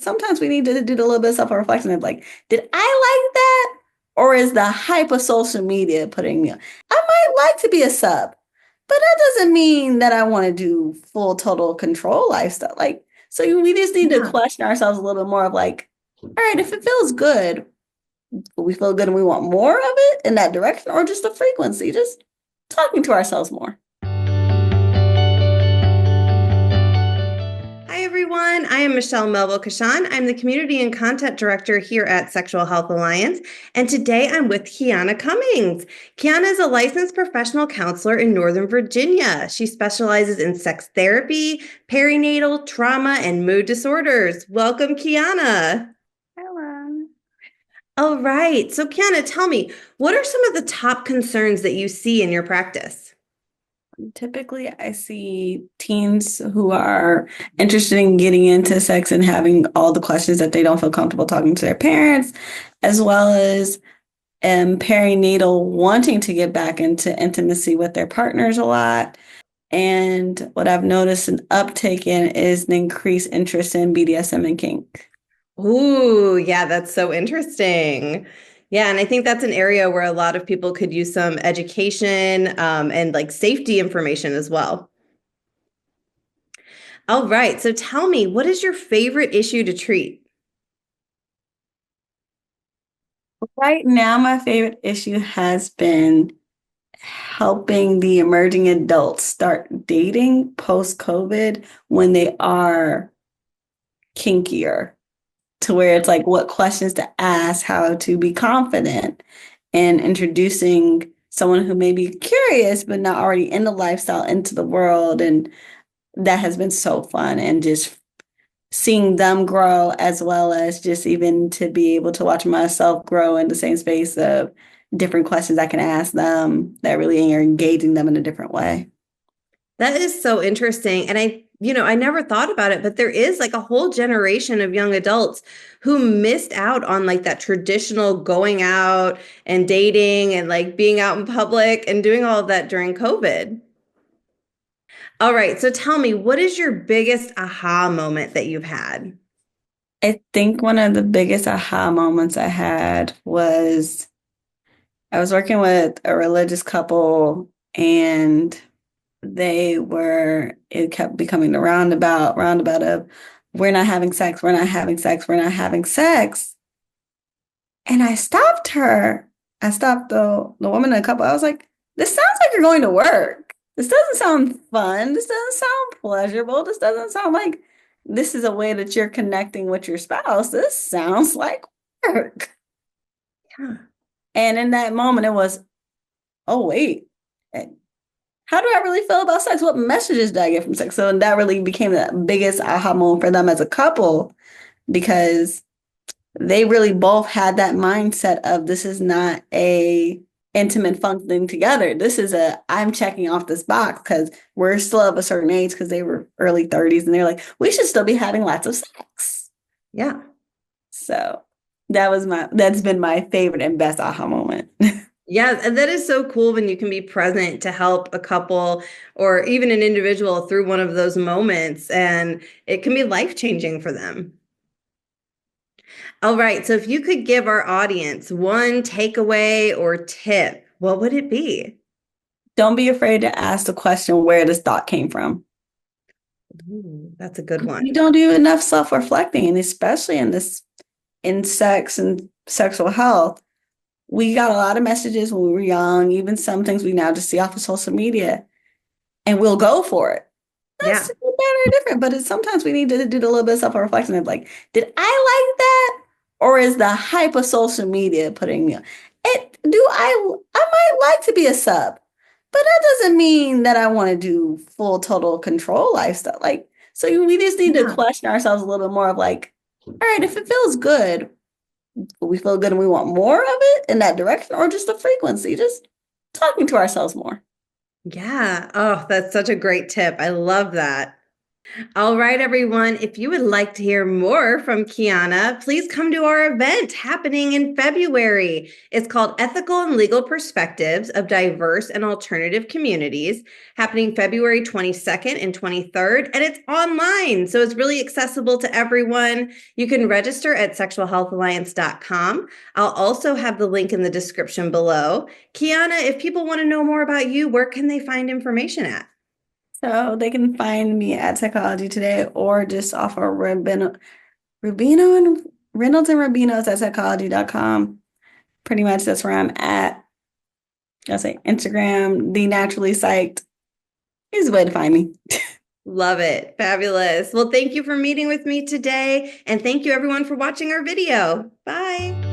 sometimes we need to do a little bit of self-reflection of like, did I like that? Or is the hype of social media putting me on? I might like to be a sub, but that doesn't mean that I want to do full total control lifestyle. Like, so we just need to Yeah. question ourselves a little bit more of like, all right, if it feels good, we feel good and we want more of it in that direction, or just the frequency, just talking to ourselves more. Hi, everyone. I am Michelle Melville Kashan. I'm the Community and Content Director here at Sexual Health Alliance. And today I'm with Kiana Cummings. Kiana is a licensed professional counselor in Northern Virginia. She specializes in sex therapy, perinatal, trauma, and mood disorders. Welcome, Kiana. Hello. All right. So, Kiana, tell me, what are some of the top concerns that you see in your practice? Typically, I see teens who are interested in getting into sex and having all the questions that they don't feel comfortable talking to their parents, as well as perinatal wanting to get back into intimacy with their partners a lot. And what I've noticed an uptake in is an increased interest in BDSM and kink. Ooh, yeah, that's so interesting. Yeah, and I think that's an area where a lot of people could use some education and like safety information as well. All right, so tell me, what is your favorite issue to treat? Right now, my favorite issue has been helping the emerging adults start dating post-COVID when they are kinkier, to where it's like what questions to ask, how to be confident, and introducing someone who may be curious but not already in the lifestyle into the world. And that has been so fun. And just seeing them grow, as well as just even to be able to watch myself grow in the same space of different questions I can ask them that really are engaging them in a different way. That is so interesting. And I never thought about it, but there is like a whole generation of young adults who missed out on like that traditional going out and dating and like being out in public and doing all of that during COVID. All right, so tell me, what is your biggest aha moment that you've had? I think one of the biggest aha moments I had was I was working with a religious couple, and it kept becoming the roundabout of, we're not having sex, we're not having sex, we're not having sex. And I stopped her. I stopped the woman in the couple. I was like, this sounds like you're going to work. This doesn't sound fun. This doesn't sound pleasurable. This doesn't sound like this is a way that you're connecting with your spouse. This sounds like work. Yeah. And in that moment, it was, oh, wait, how do I really feel about sex? What messages do I get from sex? So that really became the biggest aha moment for them as a couple, because they really both had that mindset of, this is not a intimate functioning together. This is a, I'm checking off this box because we're still of a certain age, because they were early 30s, and they're like, we should still be having lots of sex. Yeah. So that's been my favorite and best aha moment. Yeah, and that is so cool when you can be present to help a couple or even an individual through one of those moments, and it can be life-changing for them. All right, so if you could give our audience one takeaway or tip, what would it be? Don't be afraid to ask the question where this thought came from. Ooh, that's a good We one. don't do enough self-reflecting, and especially in sex and sexual health. We got a lot of messages when we were young, even some things we now just see off of social media, and we'll go for it. That's Yeah. better or different, but sometimes we need to do a little bit of self-reflection of like, did I like that? Or is the hype of social media putting me on? I might like to be a sub, but that doesn't mean that I want to do full total control lifestyle. Like, so we just need to Yeah. question ourselves a little bit more of like, all right, if it feels good, we feel good and we want more of it in that direction, or just the frequency, just talking to ourselves more. Yeah. Oh, that's such a great tip. I love that. All right, everyone. If you would like to hear more from Kiana, please come to our event happening in February. It's called Ethical and Legal Perspectives of Diverse and Alternative Communities, happening February 22nd and 23rd. And it's online, so it's really accessible to everyone. You can register at sexualhealthalliance.com. I'll also have the link in the description below. Kiana, if people want to know more about you, where can they find information at? So they can find me at Psychology Today or just off of Rubino and Reynolds and Rubino's at psychology.com. Pretty much that's where I'm at. I'll say Instagram, the naturally psyched is the way to find me. Love it. Fabulous. Well, thank you for meeting with me today. And thank you everyone for watching our video. Bye.